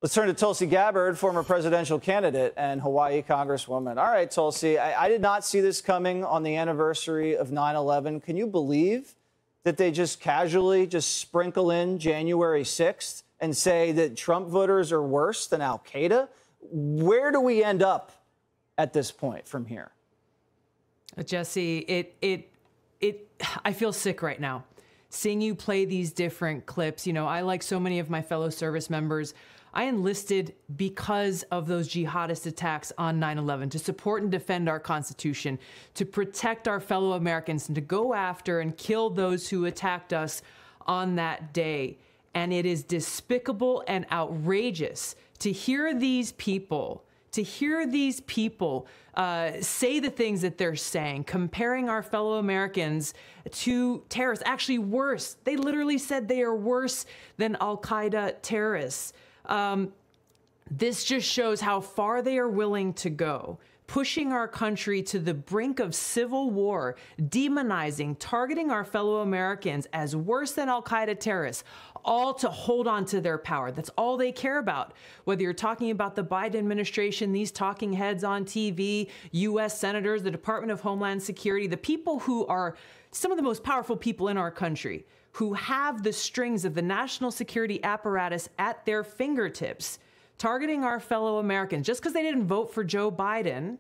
Let's turn to Tulsi Gabbard, former presidential candidate and Hawaii Congresswoman. All right, Tulsi, I did not see this coming on the anniversary of 9/11. Can you believe that they just casually just sprinkle in January 6th and say that Trump voters are worse than al-Qaeda? Where do we end up at this point from here? Jesse, I feel sick right now. Seeing you play these different clips, you know, I, like so many of my fellow service members, I enlisted because of those jihadist attacks on 9/11 to support and defend our Constitution, to protect our fellow Americans, and to go after and kill those who attacked us on that day. And it is despicable and outrageous to hear these people say the things that they're saying, comparing our fellow Americans to terrorists. Actually worse, they literally said they are worse than al-Qaeda terrorists. This just shows how far they are willing to go, pushing our country to the brink of civil war, demonizing, targeting our fellow Americans as worse than al-Qaeda terrorists, all to hold on to their power. That's all they care about. Whether you're talking about the Biden administration, these talking heads on TV, U.S. senators, the Department of Homeland Security, the people who are some of the most powerful people in our country, who have the strings of the national security apparatus at their fingertips, targeting our fellow Americans just because they didn't vote for Joe Biden,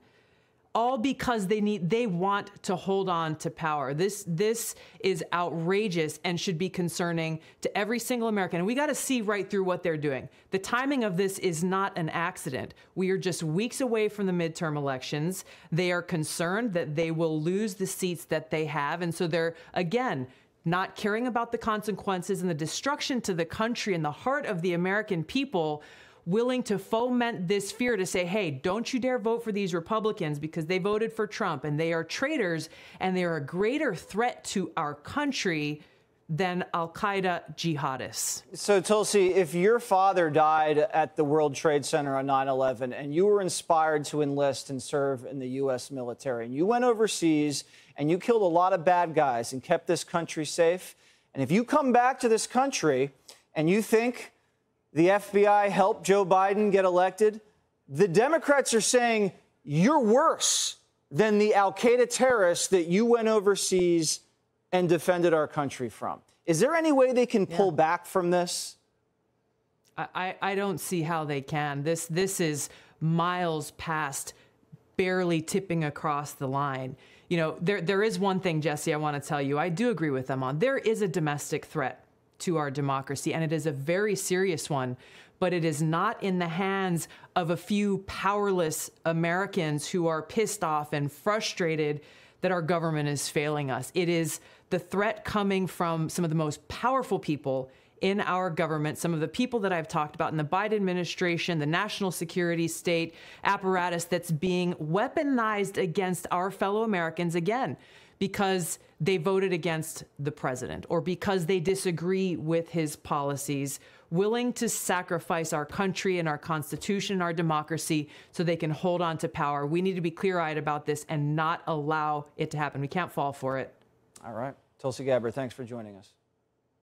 all because they want to hold on to power. This is outrageous and should be concerning to every single American. And we got to see right through what they're doing. The timing of this is not an accident. We are just weeks away from the midterm elections. They are concerned that they will lose the seats that they have. And so they're, again, not caring about the consequences and the destruction to the country and the heart of the American people, willing to foment this fear to say, hey, don't you dare vote for these Republicans because they voted for Trump and they are traitors and they are a greater threat to our country than al-Qaeda jihadists. So, Tulsi, if your father died at the World Trade Center on 9/11 and you were inspired to enlist and serve in the U.S. military and you went overseas and you killed a lot of bad guys and kept this country safe, and if you come back to this country and you think the FBI helped Joe Biden get elected, the Democrats are saying you're worse than the al-Qaeda terrorists that you went overseas and defended our country from. Is there any way they can pull back from this? I don't see how they can. This is miles past barely tipping across the line. You know, there is one thing, Jesse, I want to tell you. I do agree with them on. There is a domestic threat to our democracy, and it is a very serious one, but it is not in the hands of a few powerless Americans who are pissed off and frustrated that our government is failing us. It is the threat coming from some of the most powerful people in our government, some of the people that I've talked about in the Biden administration, the national security state apparatus that's being weaponized against our fellow Americans, again, because they voted against the president or because they disagree with his policies, willing to sacrifice our country and our Constitution and our democracy so they can hold on to power. We need to be clear-eyed about this and not allow it to happen. We can't fall for it. All right. Tulsi Gabbard, thanks for joining us.